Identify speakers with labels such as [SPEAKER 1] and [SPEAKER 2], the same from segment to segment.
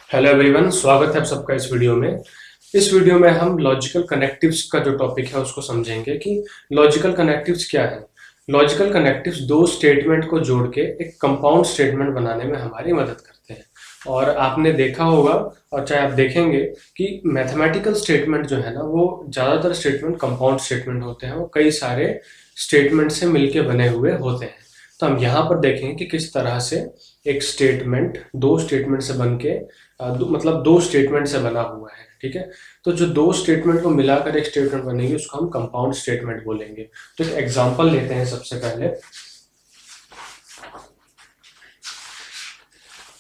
[SPEAKER 1] Hello everyone, स्वागत है आप सबका इस वीडियो में। इस वीडियो में हम लॉजिकल कनेक्टिव्स का जो टॉपिक है उसको समझेंगे कि लॉजिकल कनेक्टिव्स क्या है। लॉजिकल कनेक्टिव्स दो स्टेटमेंट को जोड़ के एक कंपाउंड स्टेटमेंट बनाने में हमारी मदद करते हैं। और आपने देखा होगा और चाहे आप देखेंगे कि मैथमेटिकल स्टेटमेंट जो है ना, वो ज़्यादातर स्टेटमेंट कंपाउंड स्टेटमेंट होते हैं, वो कई सारे स्टेटमेंट से मिलके बने हुए होते हैं। तो हम यहाँ पर देखेंगे कि किस तरह से एक स्टेटमेंट दो स्टेटमेंट से बन के मतलब दो स्टेटमेंट से बना हुआ है। ठीक है, तो जो दो स्टेटमेंट को मिलाकर एक स्टेटमेंट बनेगी उसको हम कंपाउंड स्टेटमेंट बोलेंगे। तो एक एग्जांपल लेते हैं सबसे पहले।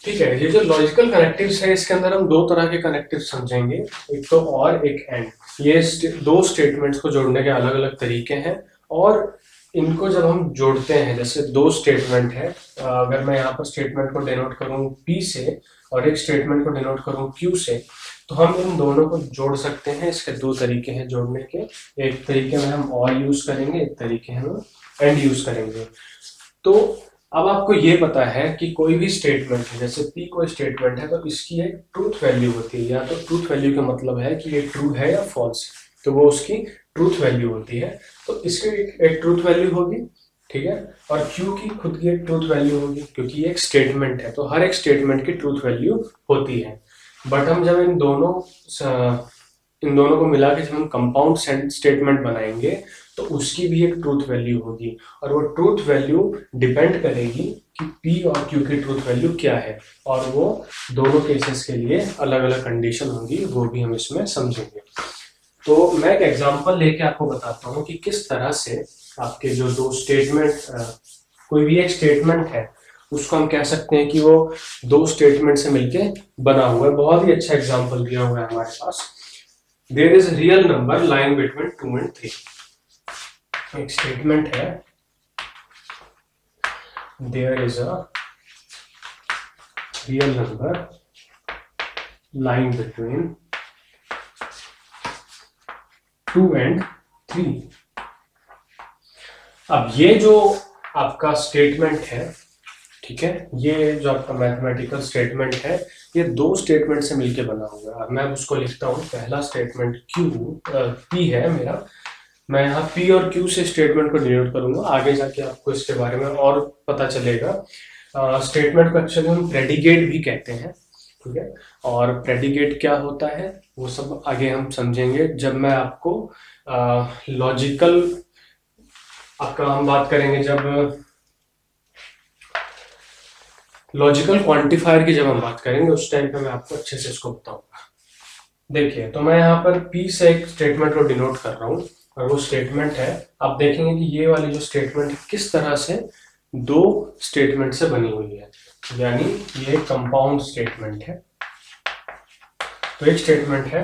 [SPEAKER 1] ठीक है, ये जो लॉजिकल कनेक्टिव्स है इसके अंदर हम दो तरह के कनेक्टिव समझेंगे, एक तो और एक एंड। ये दो स्टेटमेंट्स को जोड़ने के अलग अलग तरीके हैं और इनको जब हम जोड़ते हैं, जैसे दो स्टेटमेंट है, अगर मैं यहाँ पर स्टेटमेंट को डिनोट करूँ P से और एक स्टेटमेंट को डिनोट करूँ Q से, तो हम इन दोनों को जोड़ सकते हैं। इसके दो तरीके हैं जोड़ने के, एक तरीके में हम और यूज करेंगे, एक तरीके में हम एंड यूज करेंगे। तो अब आपको ये पता है कि कोई भी स्टेटमेंट है, जैसे P कोई स्टेटमेंट है तो इसकी एक ट्रूथ वैल्यू होती है, या तो ट्रूथ वैल्यू का मतलब है कि ये ट्रू है या फॉल्स, तो वो उसकी ट्रूथ वैल्यू होती है। तो इसकी एक ट्रूथ वैल्यू होगी, ठीक है, और Q की खुद की एक ट्रूथ वैल्यू होगी, क्योंकि ये एक स्टेटमेंट है तो हर एक स्टेटमेंट की ट्रूथ वैल्यू होती है। बट हम जब इन दोनों को मिला के जब हम कंपाउंड स्टेटमेंट बनाएंगे तो उसकी भी एक ट्रूथ वैल्यू होगी, और वो ट्रूथ वैल्यू डिपेंड करेगी कि P और Q की ट्रूथ वैल्यू क्या है, और वो दोनों केसेस के लिए अलग अलग कंडीशन होंगी, वो भी हम इसमें समझेंगे। तो मैं एक एग्जांपल लेके आपको बताता हूँ कि किस तरह से आपके जो दो स्टेटमेंट, कोई भी एक स्टेटमेंट है उसको हम कह सकते हैं कि वो दो स्टेटमेंट से मिलके बना हुआ है। बहुत ही अच्छा एग्जांपल दिया हुआ है हमारे पास। There is real number lying between 2 and 3। एक स्टेटमेंट है, there is a real number lying between 2 and 3। अब ये जो आपका स्टेटमेंट है, ठीक है, ये जो आपका मैथमेटिकल स्टेटमेंट है, ये दो स्टेटमेंट से मिलके बना हुआ है। अब मैं उसको लिखता हूँ, पहला स्टेटमेंट P है मेरा। मैं यहाँ P और Q से स्टेटमेंट को डिनोट करूंगा, आगे जाके आपको इसके बारे में और पता चलेगा। स्टेटमेंट को एक्चुअली हम प्रेडिकेट भी कहते हैं, ठीक है, और प्रेडिकेट क्या होता है वो सब आगे हम समझेंगे जब मैं आपको लॉजिकल आपका हम बात करेंगे, जब लॉजिकल क्वांटिफायर की जब हम बात करेंगे उस टाइम पे मैं आपको अच्छे से इसको बताऊंगा। देखिए, तो मैं यहाँ पर P से एक स्टेटमेंट को डिनोट कर रहा हूँ, और वो स्टेटमेंट है, आप देखेंगे कि ये वाली जो स्टेटमेंट किस तरह से दो स्टेटमेंट से बनी हुई है, यानी ये कंपाउंड स्टेटमेंट है। तो एक स्टेटमेंट है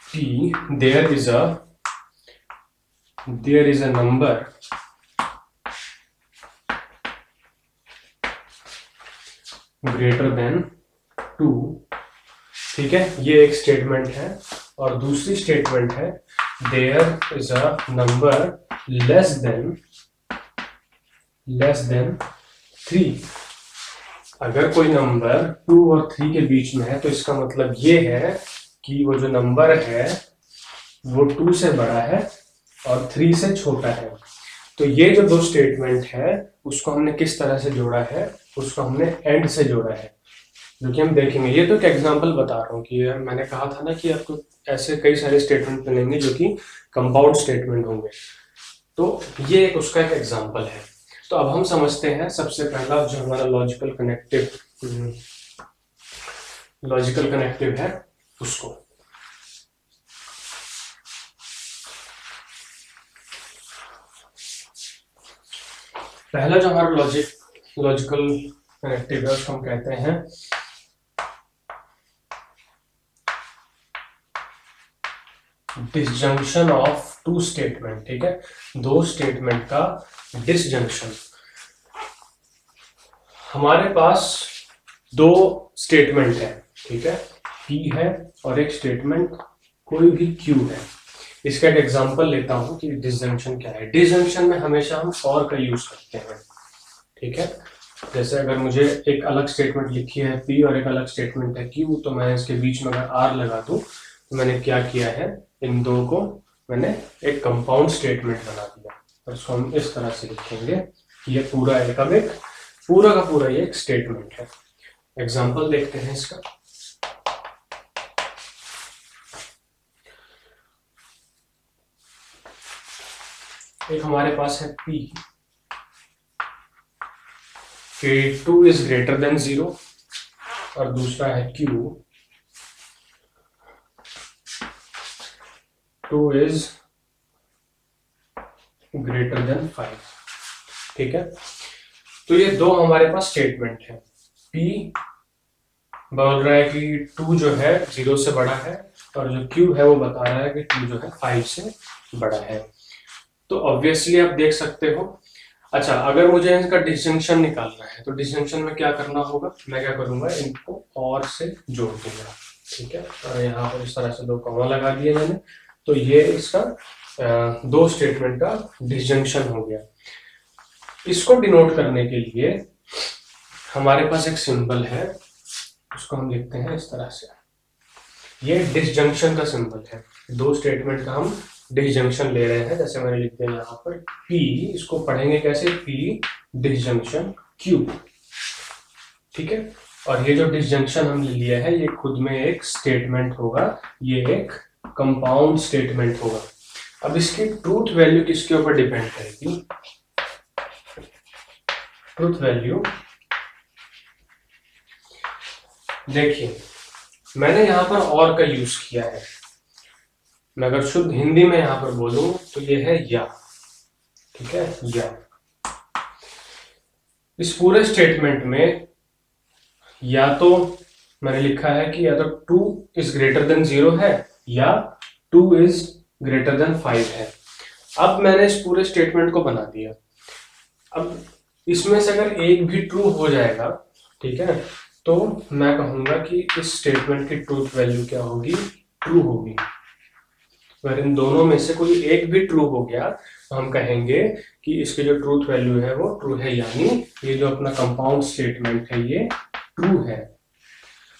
[SPEAKER 1] P, there is a number greater than 2। ठीक है, ये एक स्टेटमेंट है, और दूसरी स्टेटमेंट है there is a number less than 3। अगर कोई नंबर 2 और 3 के बीच में है तो इसका मतलब ये है कि वो जो नंबर है वो 2 से बड़ा है और 3 से छोटा है। तो ये जो दो स्टेटमेंट है उसको हमने किस तरह से जोड़ा है, उसको हमने एंड से जोड़ा है, जो कि हम देखेंगे। ये तो एक एग्जांपल बता रहा हूँ कि मैंने कहा था ना कि आपको ऐसे कई सारे स्टेटमेंट मिलेंगे जो कि कंपाउंड स्टेटमेंट होंगे, तो ये एक उसका एक एग्जांपल है। तो अब हम समझते हैं सबसे पहला जो हमारा लॉजिकल कनेक्टिव है उसको। पहला जो हमारा लॉजिकल कनेक्टिव है उसको हम कहते हैं डिसजंक्शन ऑफ टू स्टेटमेंट। ठीक है, दो स्टेटमेंट का डिसजंक्शन। हमारे पास दो स्टेटमेंट है, ठीक है, P है और एक स्टेटमेंट कोई भी Q है। इसका एक एग्जांपल लेता हूं कि डिसजंक्शन क्या है। डिसजंक्शन में हमेशा हम फॉर का यूज करते हैं, ठीक है, जैसे अगर मुझे एक अलग स्टेटमेंट लिखी है P और एक अलग स्टेटमेंट है Q, तो मैं इसके बीच में अगर R लगा दूं तो मैंने क्या किया है, इन दो को मैंने एक कंपाउंड स्टेटमेंट बना दिया। और इसको हम इस तरह से लिखेंगे कि ये पूरा एक पूरा का पूरा ये एक स्टेटमेंट है। एग्जाम्पल देखते हैं इसका। एक हमारे पास है P कि 2 इज ग्रेटर देन 0, और दूसरा है Q 2 इज ग्रेटर देन 5। ठीक है, तो ये दो हमारे पास स्टेटमेंट है। P बोल रहा है कि 2 जो है 0 से बड़ा है, और जो Q है वो बता रहा है कि 2 जो है 5 से बड़ा है। तो ऑब्वियसली आप देख सकते हो। अच्छा, अगर मुझे इनका डिस्जंक्शन निकालना है तो डिस्जंक्शन में क्या करना होगा, मैं क्या करूंगा, इनको और से जोड़ दूंगा। ठीक है, और यहाँ पर इस तरह से दो कॉमा लगा दिए मैंने, तो ये इसका दो स्टेटमेंट का डिस्जंक्शन हो गया। इसको डिनोट करने के लिए हमारे पास एक सिंबल है, उसको हम लिखते हैं इस तरह से। ये डिसजंक्शन का सिंबल है, दो स्टेटमेंट का हम डिसजंक्शन ले रहे हैं। जैसे मैंने लिख दिया यहाँ पर P, इसको पढ़ेंगे कैसे, P डिसजंक्शन Q। ठीक है, और ये जो डिसजंक्शन हमने लिया है ये खुद में एक स्टेटमेंट होगा, ये एक कंपाउंड स्टेटमेंट होगा। अब इसकी ट्रूथ वैल्यू किसके ऊपर डिपेंड करेगी, ट्रूथ वैल्यू देखिए, मैंने यहां पर और का यूज किया है। मैं अगर शुद्ध हिंदी में यहां पर बोलूं तो ये है या। ठीक है, या। इस पूरे स्टेटमेंट में या तो मैंने लिखा है कि या तो 2 इज ग्रेटर देन 0 है, या 2 इज ग्रेटर देन 5 है। अब मैंने इस पूरे स्टेटमेंट को बना दिया। अब इसमें से अगर एक भी ट्रू हो जाएगा, ठीक है, तो मैं कहूंगा कि इस स्टेटमेंट की ट्रूथ वैल्यू क्या होगी, ट्रू होगी। अगर इन दोनों में से कोई एक भी ट्रू हो गया तो हम कहेंगे कि इसकी जो ट्रूथ वैल्यू है वो ट्रू है, यानी ये जो अपना कंपाउंड स्टेटमेंट है ये ट्रू है।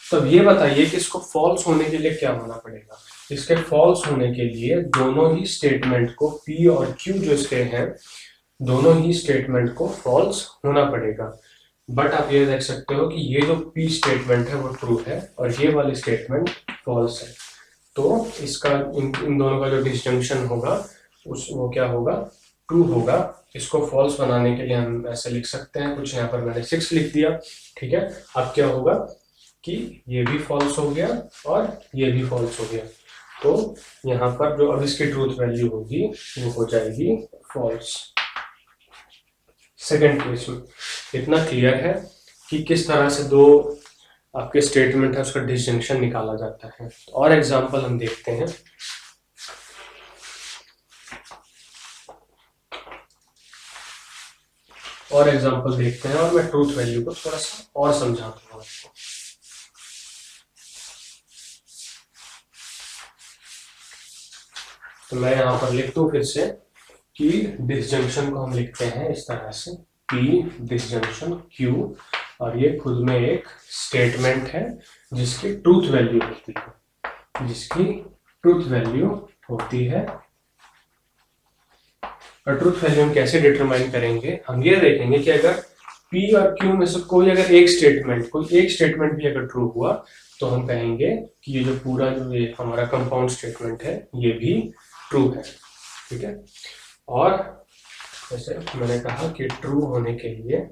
[SPEAKER 1] तब ये बताइए कि इसको फॉल्स होने के लिए क्या होना पड़ेगा। इसके फॉल्स होने के लिए दोनों ही स्टेटमेंट को, P और Q जो इसके हैं, दोनों ही स्टेटमेंट को फॉल्स होना पड़ेगा। बट आप ये देख सकते हो कि ये जो P स्टेटमेंट है वो ट्रू है और ये वाली स्टेटमेंट फॉल्स है। तो इसका इन दोनों का जो डिस्जंक्शन होगा वो क्या होगा, ट्रू होगा। इसको फॉल्स बनाने के लिए हम ऐसे लिख सकते हैं, कुछ यहाँ पर मैंने 6 लिख दिया। ठीक है, अब क्या होगा कि ये भी फॉल्स हो गया और ये भी फॉल्स हो गया, तो यहाँ पर जो अब इसकी ट्रूथ वैल्यू होगी वो हो जाएगी फॉल्स। सेकेंड केस में इतना क्लियर है कि किस तरह से दो आपके स्टेटमेंट है उसका डिस्जंक्शन निकाला जाता है। और एग्जांपल हम देखते हैं। और एग्जांपल देखते हैं और मैं ट्रूथ वैल्यू को थोड़ा सा और समझाता हूँ आपको। तो मैं यहाँ पर लिख दूं फिर से कि डिसजंक्शन को हम लिखते हैं इस तरह से, P डिसजंक्शन Q, और ये खुद में एक स्टेटमेंट है जिसकी ट्रूथ वैल्यू होती है, जिसकी ट्रूथ वैल्यू होती है। और ट्रूथ वैल्यू हम कैसे डिटरमाइन करेंगे, हम ये देखेंगे कि अगर P और Q में से कोई एक स्टेटमेंट भी अगर ट्रू हुआ तो हम कहेंगे कि ये जो पूरा जो ये हमारा कंपाउंड स्टेटमेंट है ये भी ट्रू है। ठीक है, और जैसे मैंने कहा कि ट्रू होने के लिए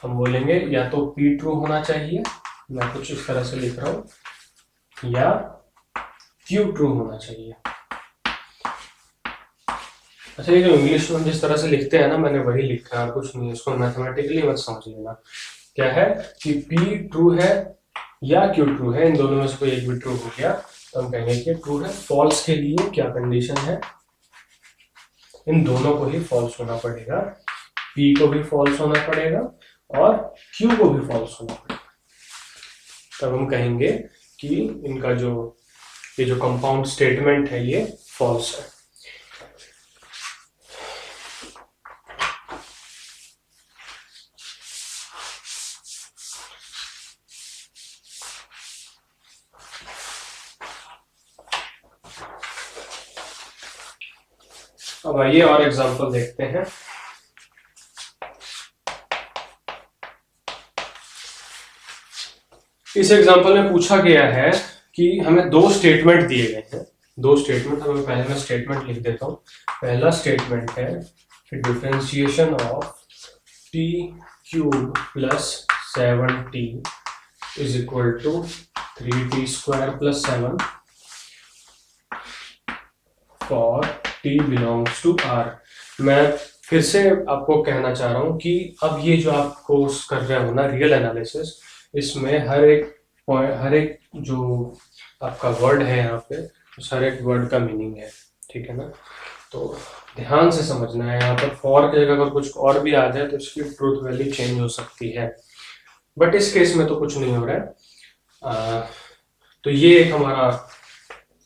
[SPEAKER 1] हम बोलेंगे या तो P ट्रू होना चाहिए, मैं कुछ इस तरह से लिख रहा हूं, या Q ट्रू होना चाहिए। अच्छा, ये जो इंग्लिश में जिस तरह से लिखते हैं ना, मैंने वही लिखा है, कुछ नहीं, इसको मैथमेटिकली मत समझ लेना। क्या है कि P ट्रू है या Q ट्रू है, इन दोनों में से कोई एक भी ट्रू हो गया तो हम कहेंगे कि ट्रू है। फॉल्स के लिए क्या कंडीशन है, इन दोनों को ही फॉल्स होना पड़ेगा, P को भी फॉल्स होना पड़ेगा और Q को भी फॉल्स होना पड़ेगा। तब हम कहेंगे कि इनका ये जो कंपाउंड स्टेटमेंट है ये फॉल्स है। अब आइए और एग्जांपल देखते हैं। इस एग्जांपल में पूछा गया है कि हमें दो स्टेटमेंट दिए गए हैं। दो स्टेटमेंट, हमें पहले मैं स्टेटमेंट लिख देता हूँ। पहला स्टेटमेंट है differentiation of T cube plus 7t is equal to 3t square plus 7 for t belongs to r। मैं फिर से आपको कहना चाह रहा हूँ कि अब ये जो आप कोर्स कर रहे हो ना, रियल एनालिसिस, इसमें हर एक जो आपका वर्ड है यहाँ पे, उस हर एक वर्ड का मीनिंग है, ठीक है ना। तो ध्यान से समझना है। यहाँ पर फॉर की जगह अगर कुछ और भी आ जाए तो इसकी ट्रूथ वैल्यू चेंज हो सकती है, बट इस केस में तो कुछ नहीं हो रहा है। तो ये एक हमारा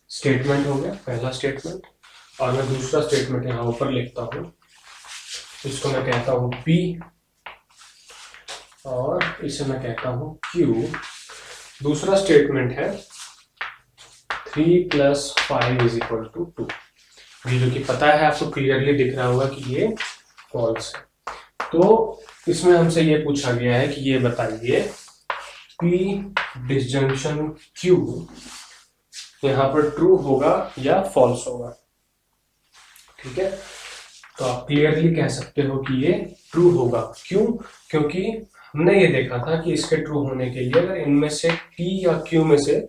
[SPEAKER 1] स्टेटमेंट हो गया, पहला स्टेटमेंट। और मैं दूसरा स्टेटमेंट यहाँ ऊपर लिखता हूँ, इसको मैं कहता हूँ P और इसे मैं कहता हूँ Q। दूसरा स्टेटमेंट है 3 + 5 = 2। ये जो कि पता है आपको, क्लियरली दिख रहा होगा कि ये फॉल्स है। तो इसमें हमसे ये पूछा गया है कि ये बताइए P डिसजंक्शन Q यहाँ पर ट्रू होगा या फॉल्स होगा, ठीक है। तो आप क्लियरली कह सकते हो कि ये ट्रू होगा। क्यों? क्योंकि हमने ये देखा था कि इसके ट्रू होने के लिए अगर इनमें से P या Q में से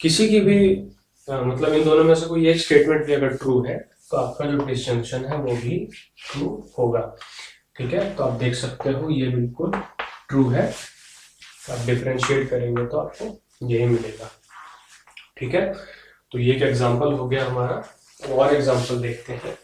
[SPEAKER 1] किसी की भी मतलब इन दोनों में से कोई एक स्टेटमेंट भी अगर ट्रू है तो आपका जो डिसजंक्शन है वो भी ट्रू होगा, ठीक है। तो आप देख सकते हो ये बिल्कुल ट्रू है। आप डिफरेंशिएट करेंगे तो आपको यही मिलेगा, ठीक है। तो ये एक एग्जांपल हो गया हमारा। और एग्जांपल देखते हैं।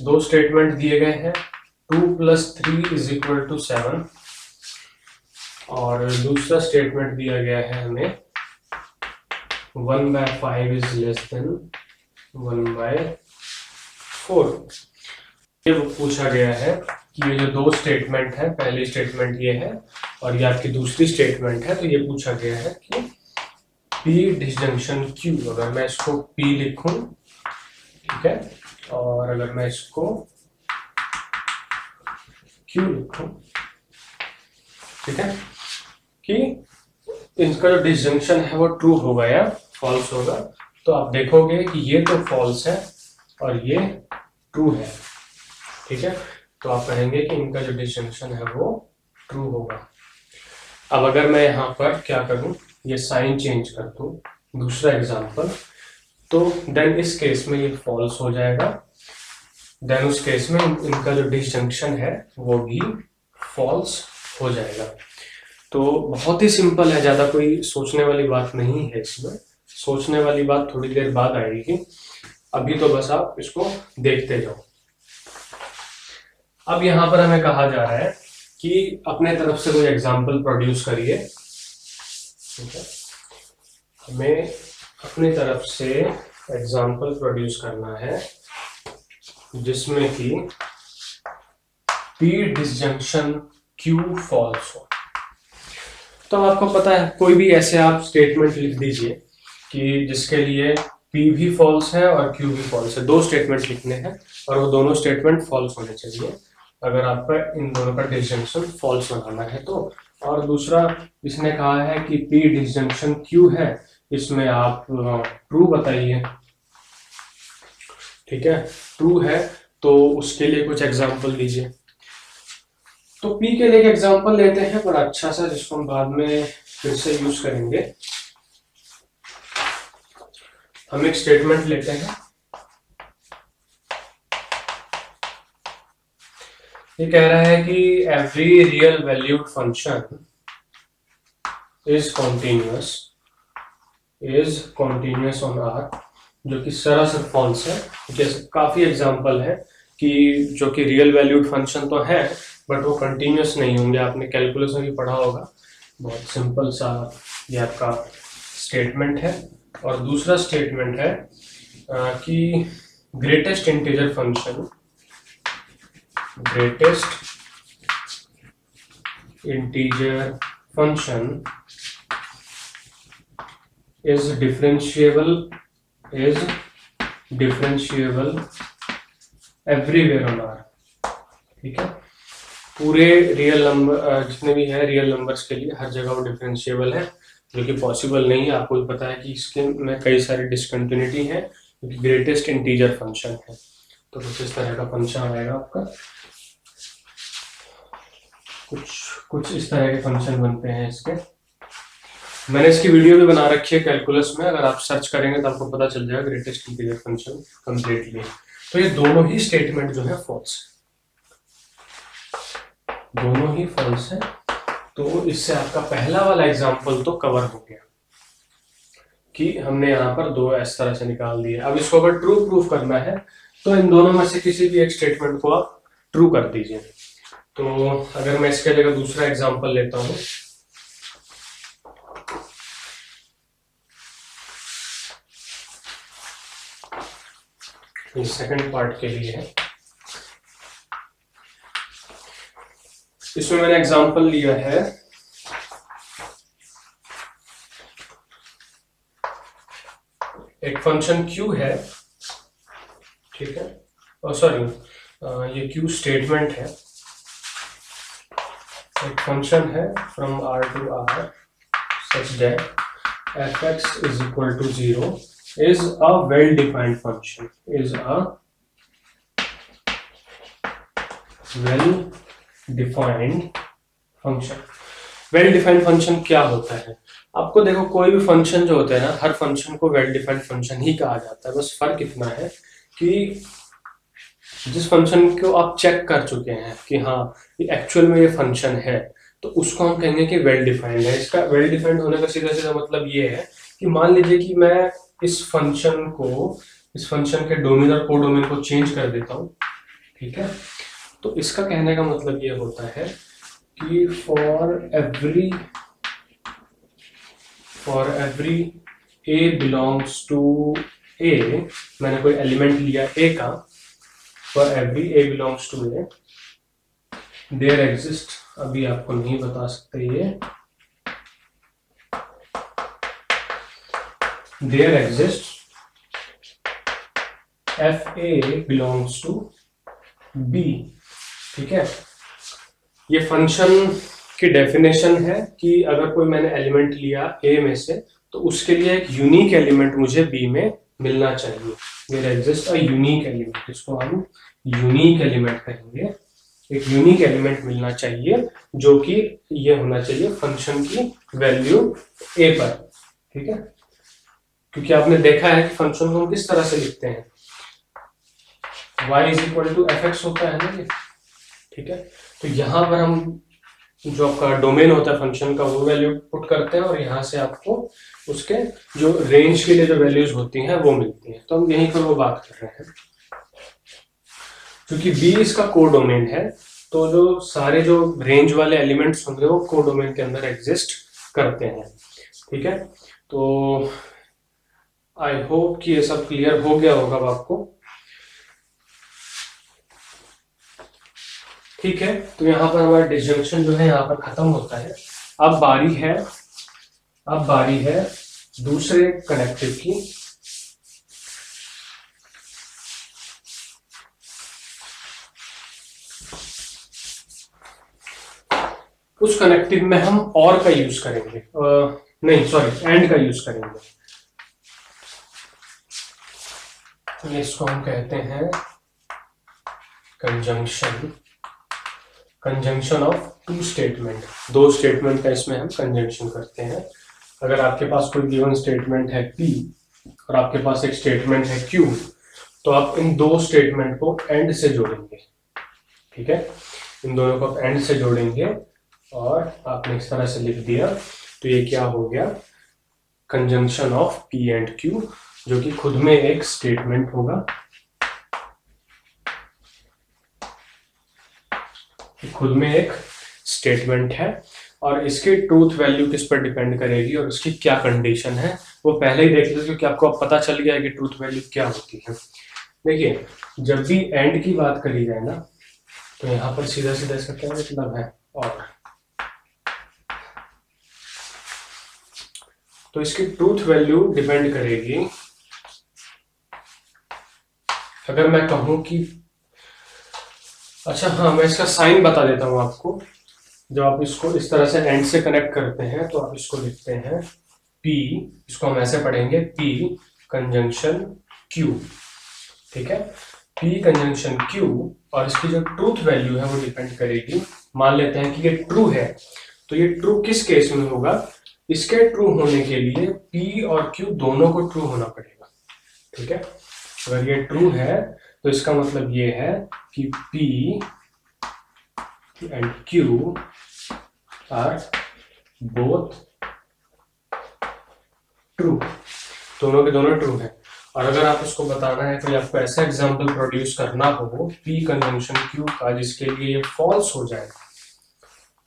[SPEAKER 1] दो स्टेटमेंट दिए गए हैं, 2 + 3 = 7 और दूसरा स्टेटमेंट दिया गया है हमें 1/5 > 1/4। ये पूछा गया है कि ये जो दो स्टेटमेंट है, पहली स्टेटमेंट ये है और ये आपकी दूसरी स्टेटमेंट है, तो ये पूछा गया है कि P डिसजंक्शन Q, अगर मैं इसको P लिखूं, ठीक है, और अगर मैं इसको Q लिखूं, ठीक है, कि इनका जो डिसजंक्शन है वो ट्रू होगा या फॉल्स होगा। तो आप देखोगे कि ये तो फॉल्स है और ये ट्रू है, ठीक है। तो आप कहेंगे कि इनका जो डिसजंक्शन है वो ट्रू होगा। अब अगर मैं यहाँ पर क्या करूँ, ये साइन चेंज कर दूँ, दूसरा एग्जांपल, तो देन इस केस में ये फॉल्स हो जाएगा। देन उस केस में इनका जो डिसजंक्शन है वो भी फॉल्स हो जाएगा। तो बहुत ही सिंपल है, ज्यादा कोई सोचने वाली बात नहीं है इसमें। सोचने वाली बात थोड़ी देर बाद आएगी, अभी तो बस आप इसको देखते जाओ। अब यहाँ पर हमें कहा जा रहा है कि अपने तरफ से कोई एग्जाम्पल प्रोड्यूस करिए, ठीक है। हमें अपनी तरफ से एग्जाम्पल प्रोड्यूस करना है जिसमें कि P डिसजंक्शन Q फॉल्स हो। तो आपको पता है, कोई भी ऐसे आप स्टेटमेंट लिख दीजिए कि जिसके लिए P भी फॉल्स है और Q भी फॉल्स है। दो स्टेटमेंट लिखने हैं और वो दोनों स्टेटमेंट फॉल्स होने चाहिए अगर आपका इन दोनों का डिसजंक्शन फॉल्स बनाना है तो। और दूसरा इसने कहा है कि P डिसजंक्शन Q है, इसमें आप ट्रू बताइए, ठीक है। ट्रू है तो उसके लिए कुछ एग्जाम्पल दीजिए। तो P के लिए एक एग्जाम्पल लेते हैं बड़ा अच्छा सा, जिसको हम बाद में फिर से यूज करेंगे। हम एक स्टेटमेंट लेते हैं, ये कह रहा है कि every real valued function is continuous on R, जो कि सरासर फॉल्स है। जैसे काफी एग्जाम्पल है कि जो कि रियल वैल्यूड फंक्शन तो है बट वो कंटिन्यूअस नहीं होंगे। आपने कैलकुलस में भी पढ़ा होगा। बहुत सिंपल सा ये आपका स्टेटमेंट है। और दूसरा स्टेटमेंट है कि greatest integer function, greatest integer function is differentiable everywhere on R। ठीक है, पूरे रियल नंबर जितने भी है रियल नंबर्स के लिए हर जगह वो डिफरेंशिएबल है, जो कि पॉसिबल नहीं है। आपको पता है कि इसके में कई सारी डिसकंटिन्यूटी है, क्योंकि ग्रेटेस्ट इंटीजर फंक्शन है। तो कुछ इस तरह का फंक्शन आएगा आपका, कुछ इस तरह के फंक्शन बनते हैं इसके। मैंने इसकी वीडियो भी बना रखी है कैलकुलस में, अगर आप सर्च करेंगे तो आपको पता चल जाएगा ग्रेटेस्ट इंटीजर फंक्शन कंप्लीटली। तो ये दोनों ही स्टेटमेंट जो है फॉल्स, दोनों ही फॉल्स है। तो इससे आपका पहला वाला एग्जांपल तो कवर हो गया कि हमने यहाँ पर दो इस तरह से निकाल दिए। अब इसको अगर ट्रू प्रूफ करना है तो इन दोनों में से किसी भी एक स्टेटमेंट को आप ट्रू कर दीजिए। तो अगर मैं इसके जगह दूसरा एग्जांपल लेता हूं, सेकंड पार्ट के लिए है, इसमें मैंने एग्जांपल लिया है एक फंक्शन q है, ठीक है, और सॉरी ये q स्टेटमेंट है, एक फंक्शन है from r to r such that f(x) is equal to 0 is a well defined function, is a well defined function। Well defined function क्या होता है? आपको देखो, कोई भी फंक्शन जो होता है ना, हर फंक्शन को वेल डिफाइंड फंक्शन ही कहा जाता है। बस फर्क इतना है कि जिस फंक्शन को आप चेक कर चुके हैं कि हाँ ये एक्चुअल में ये फंक्शन है, तो उसको हम कहेंगे कि वेल डिफाइंड है। इसका वेल डिफाइंड होने का सीधा सीधा मतलब ये है कि मान लीजिए कि मैं इस फंक्शन के डोमेन और कोडोमेन को चेंज कर देता हूँ, ठीक है। तो इसका कहने का मतलब ये होता है कि for every a belongs to a, मैंने कोई एलिमेंट लिया a का, for every a belongs to a there exist, अभी आपको नहीं बता सकते ये, there exist fa belongs to b, ठीक है। ये फंक्शन की डेफिनेशन है कि अगर कोई मैंने एलिमेंट लिया a में से, तो उसके लिए एक यूनिक एलिमेंट मुझे b में मिलना चाहिए। There exist a unique element, इसको हम यूनिक एलिमेंट कहेंगे। एक यूनिक एलिमेंट मिलना चाहिए जो कि ये होना चाहिए फंक्शन की वैल्यू a पर, ठीक है। क्योंकि आपने देखा है कि फंक्शन को हम किस तरह से लिखते हैं, y is equal to fx होता है ना ये, ठीक है। तो यहाँ पर हम जो आपका डोमेन होता है फंक्शन का वो वैल्यू पुट करते हैं, और यहाँ से आपको उसके जो रेंज के लिए जो वैल्यूज होती हैं वो मिलती हैं। तो हम यहीं पर वो बात कर रहे हैं। क्योंकि b इसका कोडोमेन है, तो जो सारे जो रेंज वाले एलिमेंट्स होंगे वो कोडोमेन के अंदर एग्जिस्ट करते हैं, ठीक है। तो आई होप कि ये सब क्लियर हो गया होगा आपको, ठीक है। तो यहाँ पर हमारा डिसजंक्शन जो है यहाँ पर खत्म होता है। अब बारी है दूसरे कनेक्टिव की। उस कनेक्टिव में हम और का यूज करेंगे, नहीं सॉरी एंड का यूज करेंगे। तो इसको हम कहते हैं कंजंक्शन ऑफ टू स्टेटमेंट। दो स्टेटमेंट का इसमें हम कंजंक्शन करते हैं। अगर आपके पास कोई गिवन स्टेटमेंट है P और आपके पास एक स्टेटमेंट है Q, तो आप इन दो स्टेटमेंट को एंड से जोड़ेंगे, ठीक है। इन दोनों को आप एंड से जोड़ेंगे और आपने इस तरह से लिख दिया, तो ये क्या हो गया, conjunction of P and Q, जो कि खुद में एक स्टेटमेंट होगा, खुद में एक स्टेटमेंट है। और इसकी ट्रूथ वैल्यू किस पर डिपेंड करेगी और उसकी क्या कंडीशन है वो पहले ही देख लीजिए, क्योंकि आपको अब पता चल गया है कि ट्रूथ वैल्यू क्या होती है। देखिए, जब भी एंड की बात करी जाए ना, तो यहाँ पर सीधा सीधा इसका क्या मतलब है, और। तो इसकी ट्रूथ वैल्यू डिपेंड करेगी, अगर मैं कहूं कि, अच्छा हाँ, मैं इसका साइन बता देता हूं आपको। जब आप इसको इस तरह से एंड से कनेक्ट करते हैं तो आप इसको लिखते हैं P, इसको हम ऐसे पढ़ेंगे P कंजंक्शन Q, ठीक है, P कंजंक्शन Q, और इसकी जो ट्रूथ वैल्यू है वो डिपेंड करेगी, मान लेते हैं कि ये ट्रू है, तो ये ट्रू किस केस में होगा, इसके ट्रू होने के लिए P और Q दोनों को ट्रू होना पड़ेगा, ठीक है। अगर ये ट्रू है तो इसका मतलब ये है कि P and Q are both true, दोनों के दोनों ट्रू है। और अगर आप इसको बताना है, तो आपको ऐसा एग्जांपल प्रोड्यूस करना हो P कंजंक्शन Q का जिसके लिए ये फॉल्स हो जाए।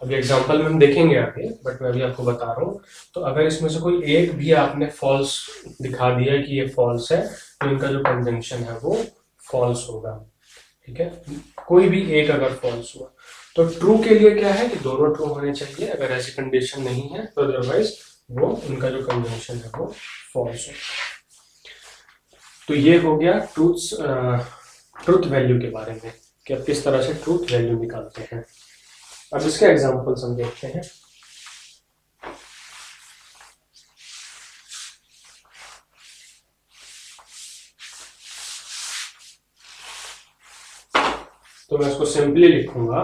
[SPEAKER 1] अभी एग्जांपल में हम देखेंगे आगे, बट मैं अभी आपको बता रहा हूँ। तो अगर इसमें से कोई एक भी आपने फॉल्स दिखा दिया कि ये फॉल्स है, तो इनका जो कंजंक्शन है वो फॉल्स होगा, ठीक है। कोई भी एक अगर फॉल्स हुआ, तो ट्रू के लिए क्या है कि दोनों ट्रू होने चाहिए, अगर ऐसी कंडीशन नहीं है तो अदरवाइज वो उनका जो कंजंक्शन है वो फॉल्स हो। तो ये हो गया ट्रूथ वैल्यू के बारे में, कि आप किस तरह से ट्रूथ वैल्यू निकालते हैं। अब इसके एग्जांपल्स हम देखते हैं। तो मैं इसको सिंपली लिखूंगा,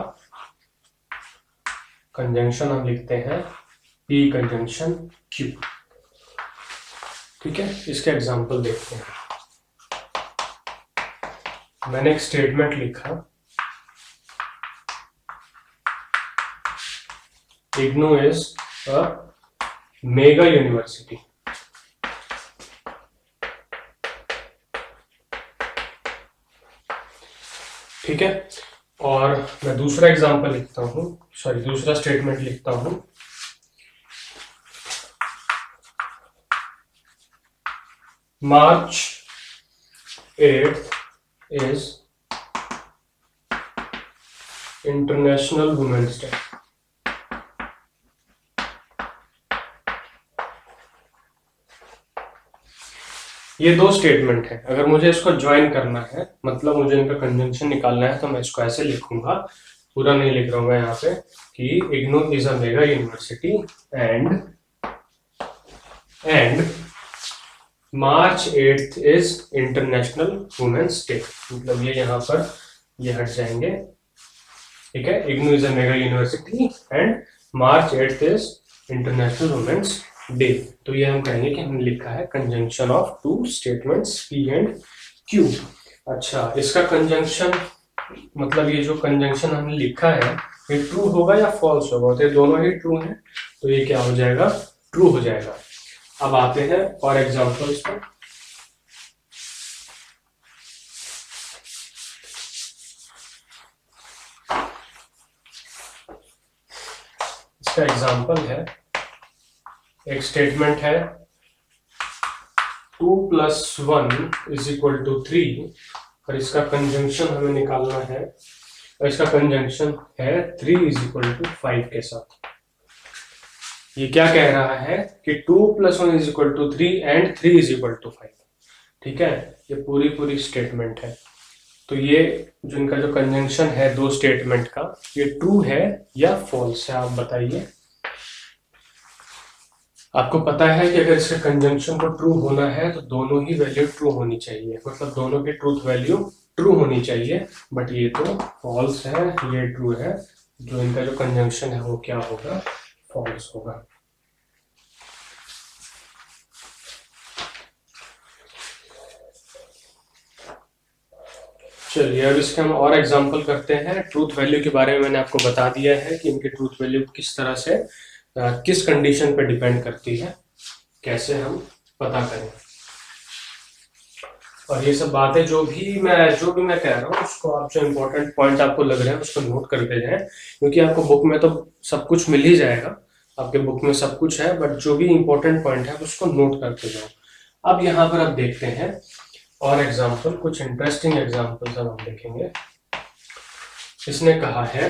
[SPEAKER 1] कंजंक्शन हम लिखते हैं P कंजंक्शन Q, ठीक है। इसके एग्जांपल देखते हैं। मैंने एक स्टेटमेंट लिखा, IGNOU is a mega university, ठीक है। और मैं दूसरा एग्जांपल लिखता हूं, सॉरी दूसरा स्टेटमेंट लिखता हूं, March 8th is International Women's Day। ये दो स्टेटमेंट है। अगर मुझे इसको ज्वाइन करना है, मतलब मुझे इनका कंजंक्शन निकालना है, तो मैं इसको ऐसे लिखूंगा, पूरा नहीं लिख रहा हूं मैं यहाँ पे, कि IGNOU is a mega university and March 8th is International Women's Day. मतलब ये यहाँ पर ये हट जाएंगे, ठीक है। IGNOU is a mega university and March 8th is International Women's Day. तो ये हम कहेंगे कि हमने लिखा है conjunction of two statements P and Q। अच्छा, इसका कंजंक्शन मतलब ये जो कंजंक्शन हमने लिखा है ये ट्रू होगा या फॉल्स होगा, तो ये दोनों ही ट्रू हैं, तो ये क्या हो जाएगा, ट्रू हो जाएगा। अब आते हैं और एग्जांपल्स पर। इसका एग्जांपल है, एक स्टेटमेंट है 2 + 1 = 3, और इसका कंजंक्शन हमें निकालना है, और इसका कंजंक्शन है 3 = 5 के साथ। ये क्या कह रहा है कि 2 + 1 = 3 एंड 3 = 5, ठीक है। ये पूरी स्टेटमेंट है। तो ये जो इनका जो कंजंक्शन है दो स्टेटमेंट का, ये ट्रू है या फॉल्स है, आप बताइए। आपको पता है कि अगर इसके कंजंक्शन को ट्रू होना है तो दोनों ही वैल्यू ट्रू होनी चाहिए, मतलब दोनों की ट्रूथ वैल्यू ट्रू होनी चाहिए, बट ये तो फॉल्स है, ये ट्रू है। जो इनका जो कंजंक्शन है वो क्या होगा, फॉल्स होगा। चलिए अब इसके हम और एग्जांपल करते हैं। ट्रूथ वैल्यू के बारे में मैंने आपको बता दिया है कि इनकी ट्रूथ वैल्यू किस तरह से किस कंडीशन पे डिपेंड करती है, कैसे हम पता करें। और ये सब बातें जो भी मैं कह रहा हूँ उसको आप, जो इम्पोर्टेंट पॉइंट आपको लग रहे हैं उसको नोट करते जाएं, क्योंकि आपको बुक में तो सब कुछ मिल ही जाएगा, आपके बुक में सब कुछ है, बट जो भी इम्पोर्टेंट पॉइंट है उसको नोट करते जाओ। अब यहाँ पर आप देखते हैं और एग्जाम्पल, कुछ इंटरेस्टिंग एग्जाम्पल्स हम देखेंगे। इसने कहा है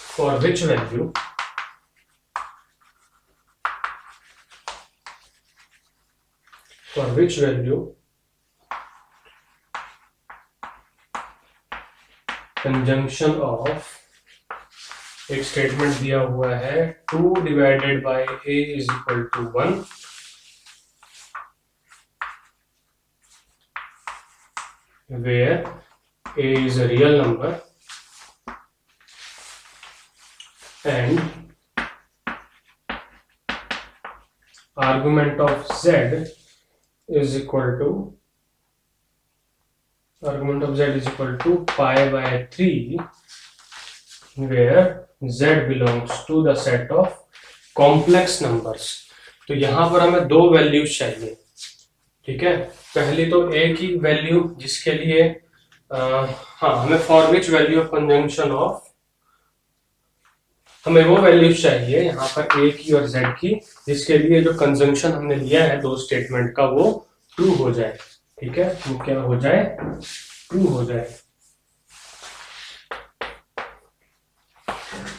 [SPEAKER 1] for which value conjunction of, एक स्टेटमेंट दिया हुआ है 2 divided by a is equal to 1, where a is a real number and argument of z is equal to pi by 3, where z belongs to the set of complex numbers। तो यहां पर हमें दो values चाहिए, ठीक है। पहली तो a की वैल्यू जिसके लिए हमें for which value of conjunction of, हमें वो वैल्यूज चाहिए यहाँ पर a की और z की जिसके लिए जो कंजंक्शन हमने लिया है दो स्टेटमेंट का वो ट्रू हो जाए, ठीक है। वो क्या हो जाए? ट्रू हो जाए।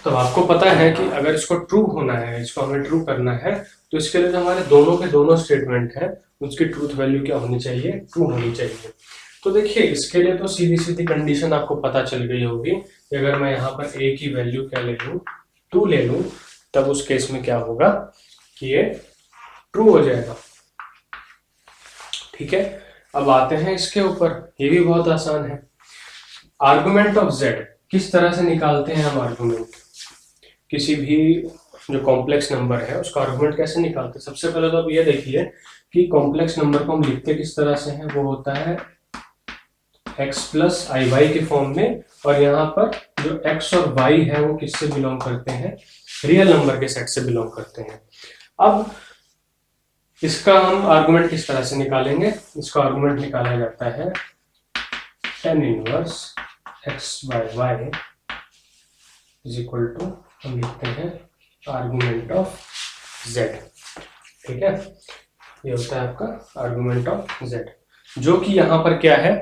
[SPEAKER 1] तो आपको पता है कि अगर इसको ट्रू होना है, इसको हमें ट्रू करना है, तो इसके लिए जो हमारे दोनों के दोनों स्टेटमेंट है उसकी ट्रूथ वैल्यू क्या होनी चाहिए? ट्रू होनी चाहिए। तो देखिए इसके लिए तो सीधी सीधी कंडीशन आपको पता चल गई होगी कि अगर मैं यहाँ पर a की वैल्यू क्या ले लूँ, 2 ले लूँ, तब उस केस में क्या होगा कि ये ट्रू हो जाएगा, ठीक है। अब आते हैं इसके ऊपर, ये भी बहुत आसान है। आर्गुमेंट ऑफ z किस तरह से निकालते हैं हम? आर्गुमेंट किसी भी जो कॉम्प्लेक्स नंबर है उसका आर्गुमेंट कैसे निकालते हैं? सबसे पहले तो आप ये देखिए कि कॉम्प्लेक्स नंबर को हम लिखते किस तरह से हैं। वो होता है x प्लस आई वाई के फॉर्म में, और यहाँ पर जो x और y है वो किससे बिलोंग करते हैं? रियल नंबर के सेट से बिलोंग करते हैं। अब इसका हम आर्गुमेंट किस तरह से निकालेंगे? इसका आर्गुमेंट निकाला जाता है tan inverse x by y is equal to, हम लिखते हैं आर्गुमेंट ऑफ z, ठीक है। ये होता है आपका आर्गुमेंट ऑफ z, जो कि यहाँ पर क्या है?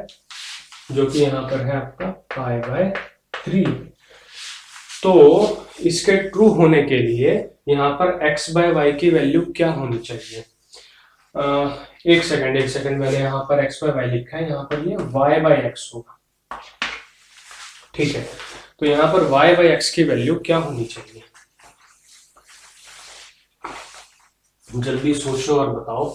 [SPEAKER 1] जो कि यहाँ पर है आपका पाई बाय 3। तो इसके ट्रू होने के लिए यहाँ पर x बाय वाई की वैल्यू क्या होनी चाहिए? एक सेकंड, मैंने यहाँ पर x बाय वाई लिखा है, यहाँ पर ये y बाय x होगा, ठीक है। तो यहाँ पर y बाय x की वैल्यू क्या होनी चाहिए? जल्दी सोचो और बताओ।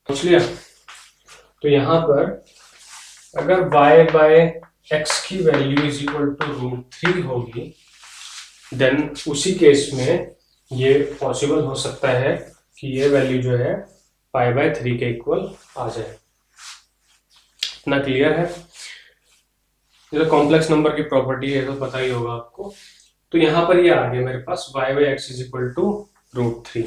[SPEAKER 1] सोच लिया? तो यहाँ पर अगर y बाय x की वैल्यू इज इक्वल टू √3 होगी, देन उसी केस में ये पॉसिबल हो सकता है कि ये वैल्यू जो है पाई बाय 3 के इक्वल आ जाए। इतना क्लियर है? ये तो कॉम्प्लेक्स नंबर की प्रॉपर्टी है तो पता ही होगा आपको। तो यहाँ पर ये आ गया मेरे पास y by x is equal to √3।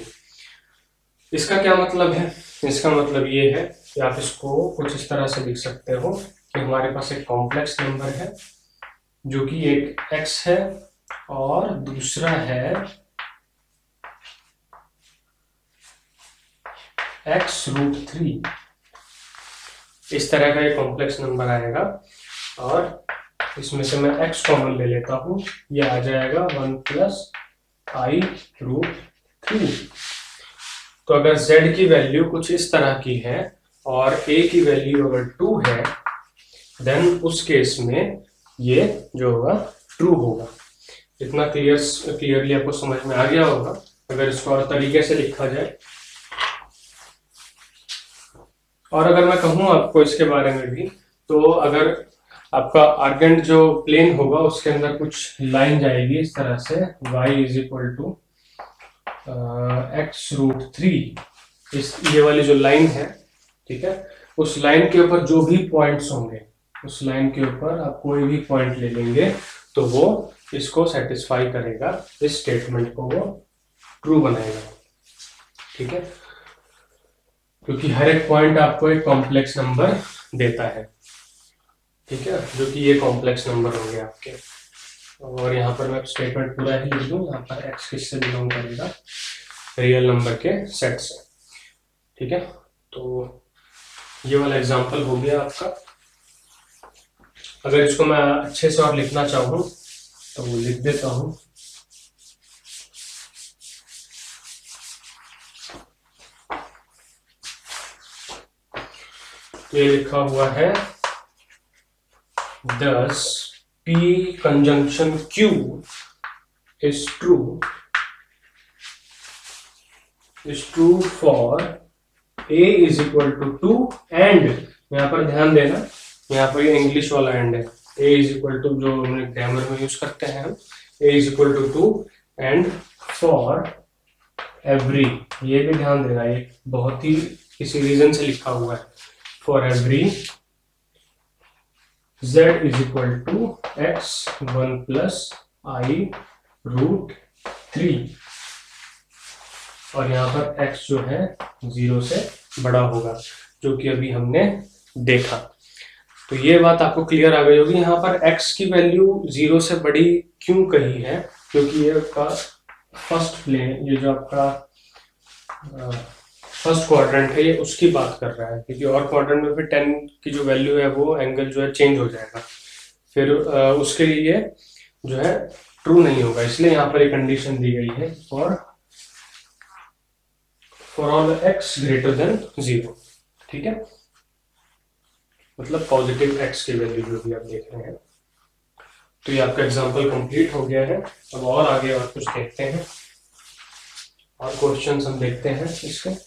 [SPEAKER 1] इसका क्या मतलब है? इसका मतलब ये है कि आप इसको कुछ इस तरह से लिख सकते हो कि हमारे पास एक कॉम्प्लेक्स नंबर है जो कि एक x है और दूसरा है x√3। इस तरह का एक कॉम्प्लेक्स नंबर आएगा और इसमें से मैं x कॉमन ले लेता हूं, ये आ जाएगा 1 प्लस i√3। तो अगर z की वैल्यू कुछ इस तरह की है और a की वैल्यू अगर 2 है, देन उस केस में ये जो होगा ट्रू होगा। इतना क्लियरली आपको समझ में आ गया होगा। अगर इसको और तरीके से लिखा जाए, और अगर मैं कहूँ आपको इसके बारे में भी, तो अगर आपका आर्गेंट जो प्लेन होगा उसके अंदर कुछ लाइन जाएगी इस तरह से, y is equal to x√3, ये वाली जो लाइन है, ठीक है, उस लाइन के ऊपर जो भी पॉइंट्स होंगे, उस लाइन के ऊपर आप कोई भी पॉइंट ले लेंगे तो वो इसको सेटिस्फाई करेगा, इस स्टेटमेंट को वो ट्रू बनाएगा, ठीक है, क्योंकि हर एक पॉइंट आपको एक कॉम्प्लेक्स नंबर देता है। ठीक है, जो कि ये कॉम्प्लेक्स नंबर होंगे आपके। और यहाँ पर मैं स्टेटमेंट पूरा ही लिख दूँ, यहाँ पर x किससे बिलोंग करेगा, रियल नंबर के सेट से। ठीक है, तो ये वाला एग्जांपल हो गया आपका। अगर इसको मैं अच्छे से और लिखना चाहूँ तो वो लिख देता हूँ। ये लिखा हुआ है, thus P conjunction Q is true for A is equal to 2 and, यहाँ पर ध्यान देना, यहाँ पर ये इंग्लिश वाला एंड है, A is equal to जो हमने ग्रामर में यूज करते हैं हम, A is equal to 2 and for every, ये भी ध्यान देना, ये बहुत ही किसी रीजन से लिखा हुआ है, for every z is equal to x 1 plus I root 3, और यहाँ पर x जो है 0 से बड़ा होगा, जो कि अभी हमने देखा। तो ये बात आपको क्लियर आ गई होगी। यहाँ पर x की वैल्यू 0 से बड़ी क्यों कही है, क्योंकि ये आपका फर्स्ट प्लेन, ये जो आपका फर्स्ट क्वाड्रेंट है, ये उसकी बात कर रहा है, क्योंकि और क्वाड्रेंट में फिर 10 की जो वैल्यू है वो एंगल जो है चेंज हो जाएगा, फिर उसके लिए जो है ट्रू नहीं होगा, इसलिए यहाँ पर एक कंडीशन दी गई है for all x greater than 0। ठीक है, मतलब पॉजिटिव x की वैल्यू जो भी आप देख रहे हैं। तो ये आपका एग्जांपल कंप्लीट हो गया है। अब और आगे और कुछ देखते हैं, और क्वेश्चंस हम देखते हैं इसके।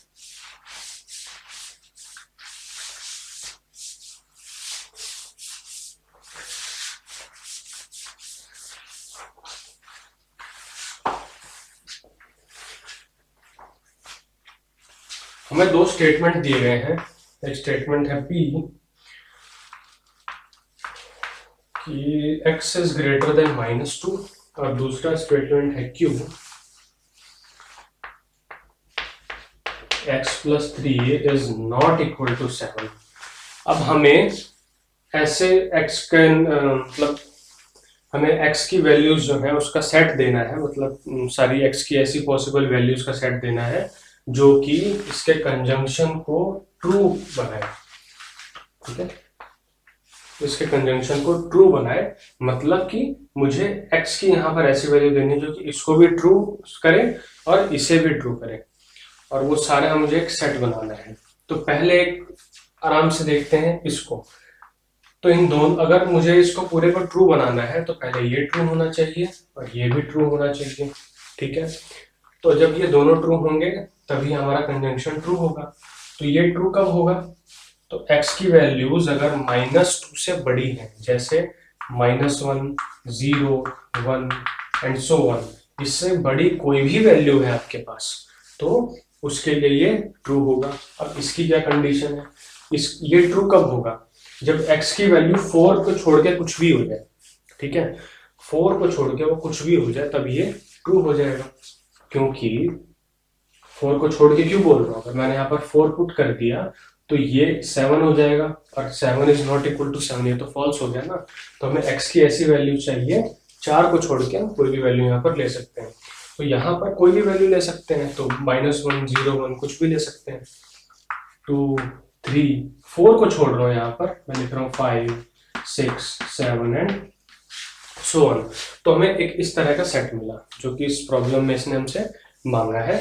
[SPEAKER 1] हमें दो स्टेटमेंट दिए गए हैं। एक स्टेटमेंट है P कि x इज ग्रेटर देन -2, और दूसरा स्टेटमेंट है Q x + 3 is not equal to 7। अब हमें ऐसे x के मतलब हमें x की वैल्यूज जो है उसका सेट देना है, मतलब सारी x की ऐसी पॉसिबल वैल्यूज का सेट देना है जो कि इसके कंजंक्शन को ट्रू बनाए। ठीक है, इसके कंजंक्शन को ट्रू बनाए, मतलब कि मुझे x की यहाँ पर ऐसी वैल्यू देनी जो कि इसको भी ट्रू करे और इसे भी ट्रू करे, और वो सारे मुझे एक सेट बनाना है। तो पहले एक आराम से देखते हैं इसको। तो इन दोनों, अगर मुझे इसको पूरे को ट्रू बनाना है तो पहले ये ट्रू होना चाहिए और ये भी ट्रू होना चाहिए। ठीक है, तो जब ये दोनों ट्रू होंगे तभी हमारा कंजंक्शन ट्रू होगा। तो ये ट्रू कब होगा, तो x की वैल्यूज अगर -2 से बड़ी है, जैसे -1 0 1 एंड सो ऑन, इससे बड़ी कोई भी वैल्यू है आपके पास तो उसके लिए ये ट्रू होगा। अब इसकी क्या कंडीशन है, ये ट्रू कब होगा, जब x की वैल्यू 4 को छोड़ के कुछ भी हो जाए। ठीक है, 4 को छोड़ के वो कुछ भी हो जाए तब ये ट्रू हो जाएगा, क्योंकि 4 को छोड़ के क्यों बोल रहा हूँ, अगर मैंने यहाँ पर 4 पुट कर दिया तो ये 7 हो जाएगा, और 7 इज नॉट इक्वल टू 7, ये तो फॉल्स हो गया ना। तो हमें x की ऐसी वैल्यू चाहिए, 4 को छोड़ के हम कोई भी वैल्यू यहाँ पर ले सकते हैं। तो यहाँ पर कोई भी वैल्यू ले सकते हैं, तो -1 0 1 कुछ भी ले सकते हैं। 2 3 4 को छोड़ रहा हूँ, यहाँ पर मैं लिख रहा हूँ 5 6 7 एंड सो ऑन। तो हमें एक इस तरह का सेट मिला जो कि इस प्रॉब्लम में इसने हमसे मांगा है,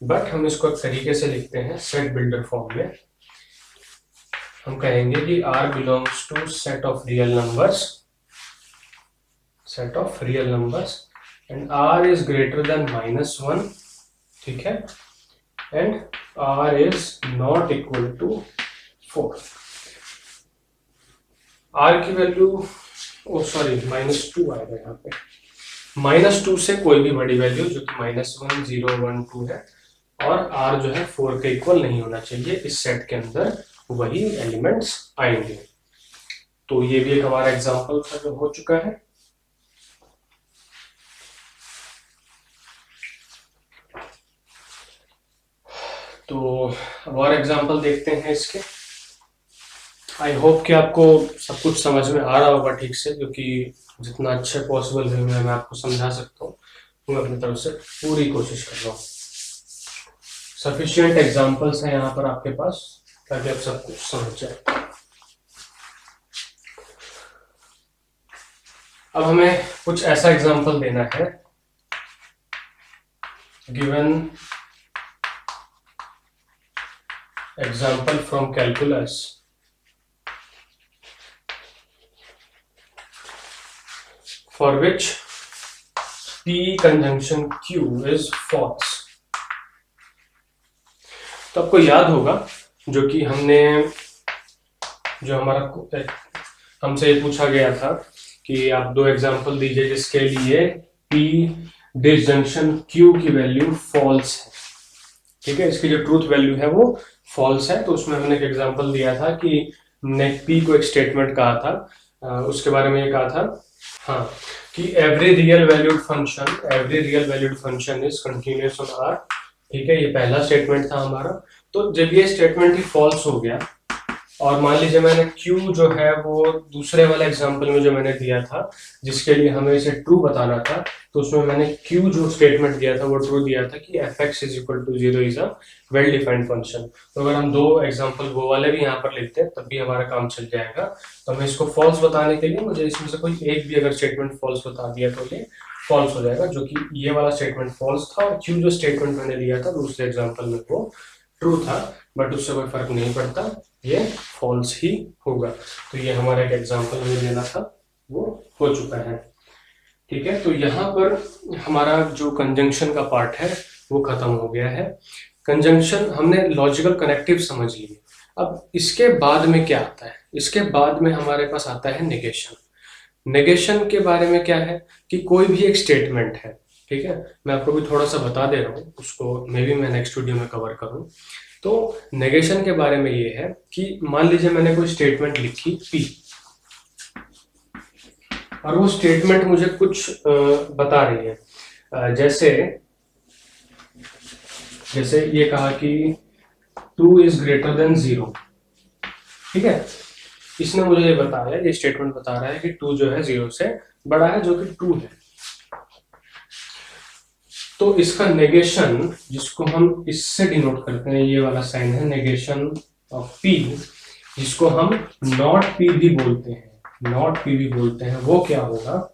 [SPEAKER 1] बट हम इसको एक तरीके से लिखते हैं सेट बिल्डर फॉर्म में। हम कहेंगे कि R belongs to set of real numbers and R is greater than -1। ठीक है, and R is not equal to 4। R की वैल्यू -2 आएगा यहाँ पे, -2 से कोई भी बड़ी वैल्यू जो कि -1 0 1 2 है, और R जो है 4 के इक्वल नहीं होना चाहिए, इस सेट के अंदर वही एलिमेंट्स आएंगे। तो ये भी एक हमारा एग्जांपल था जो हो चुका है। तो अब और एग्जांपल देखते हैं इसके। आई होप कि आपको सब कुछ समझ में आ रहा होगा ठीक से, क्योंकि जितना अच्छे पॉसिबल वे में मैं आपको समझा सकता हूँ मैं अपनी तरफ से पूरी कोशिश कर रहा हूँ। सफिशिएंट एग्जांपल्स हैं यहाँ पर आपके पास ताकि आप सब कुछ समझ जाए। अब हमें कुछ ऐसा एग्जांपल देना है, given example from calculus for which P conjunction Q is false। तो आपको याद होगा जो कि हमसे ये पूछा गया था कि आप दो एग्जांपल दीजिए जिसके लिए P डिसजंक्शन Q की वैल्यू फॉल्स है। ठीक है, इसकी जो ट्रूथ वैल्यू है वो फॉल्स है। तो उसमें हमने एक एग्जांपल दिया था कि हमने P को एक स्टेटमेंट कहा था, उसके बारे में ये कहा था हाँ कि every real valued function is continuous on R. ठीक है, ये पहला स्टेटमेंट था हमारा। तो जब ये स्टेटमेंट ही फॉल्स हो गया और मान लीजिए मैंने Q जो है वो दूसरे वाले एग्जांपल में जो मैंने दिया था जिसके लिए हमें इसे ट्रू बताना था, तो उसमें मैंने Q जो स्टेटमेंट दिया था वो ट्रू दिया था कि fx is equal to 0 is a well defined function. तो अगर हम दो एग्जांपल वो वाले भी यहाँ पर लिखते हैं तब भी हमारा काम चल जाएगा। तो हमें इसको फॉल्स बताने के लिए मुझे इसमें से कोई एक भी अगर स्टेटमेंट फॉल्स बता दिया तो ये फॉल्स हो जाएगा, जो कि ये वाला स्टेटमेंट फॉल्स था और Q जो स्टेटमेंट मैंने लिया था दूसरे एग्जाम्पल में वो ट्रू था, बट उससे कोई फर्क नहीं पड़ता, ये फॉल्स ही होगा। तो ये हमारा एक एग्जांपल हमें लेना था वो हो चुका है। ठीक है, तो यहाँ पर हमारा जो कंजंक्शन का पार्ट है वो खत्म हो गया है। कंजंक्शन हमने लॉजिकल कनेक्टिव समझ लिए। अब इसके बाद में क्या आता है? इसके बाद में हमारे पास आता है नेगेशन। नेगेशन के बारे में क्या है कि कोई भी एक स्टेटमेंट है, ठीक है, मैं आपको भी थोड़ा सा बता दे रहा हूँ, उसको मे बी मैं नेक्स्ट वीडियो में कवर करूँ। तो नेगेशन के बारे में ये है कि मान लीजिए मैंने कोई स्टेटमेंट लिखी P और वो स्टेटमेंट मुझे कुछ बता रही है, जैसे ये कहा कि 2 इज ग्रेटर देन 0। ठीक है, इसने मुझे ये बताया, ये स्टेटमेंट बता रहा है कि 2 जो है 0 से बड़ा है, जो कि ट्रू है। तो इसका नेगेशन जिसको हम इससे डिनोट करते हैं, ये वाला साइन है नेगेशन ऑफ P, जिसको हम नॉट P भी बोलते हैं, वो क्या होगा?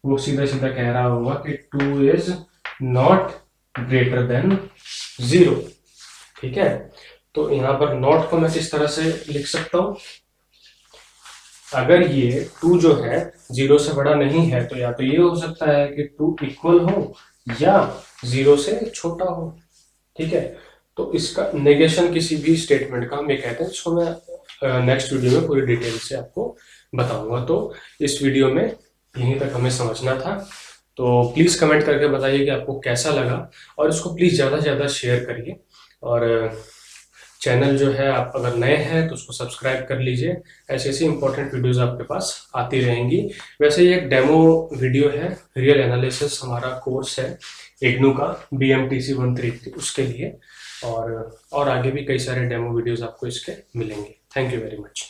[SPEAKER 1] वो सीधा सीधा कह रहा होगा कि 2 इज नॉट ग्रेटर देन 0। ठीक है, तो यहां पर नॉट को मैं किस तरह से लिख सकता हूं? अगर ये 2 जो है 0 से बड़ा नहीं है तो या तो ये हो सकता है कि 2 इक्वल हो या 0 से छोटा हो। ठीक है, तो इसका नेगेशन किसी भी स्टेटमेंट का हम ये कहते हैं, जिसको मैं नेक्स्ट वीडियो में पूरी डिटेल से आपको बताऊंगा। तो इस वीडियो में यहीं तक हमें समझना था। तो प्लीज़ कमेंट करके बताइए कि आपको कैसा लगा, और इसको प्लीज़ ज़्यादा से ज़्यादा शेयर करिए। और चैनल जो है, आप अगर नए हैं तो उसको सब्सक्राइब कर लीजिए, ऐसी ऐसी इंपॉर्टेंट वीडियोस आपके पास आती रहेंगी। वैसे ये एक डेमो वीडियो है, रियल एनालिसिस हमारा कोर्स है इग्नू का BMTC 133 उसके लिए, और आगे भी कई सारे डेमो वीडियोस आपको इसके मिलेंगे। Thank you very much.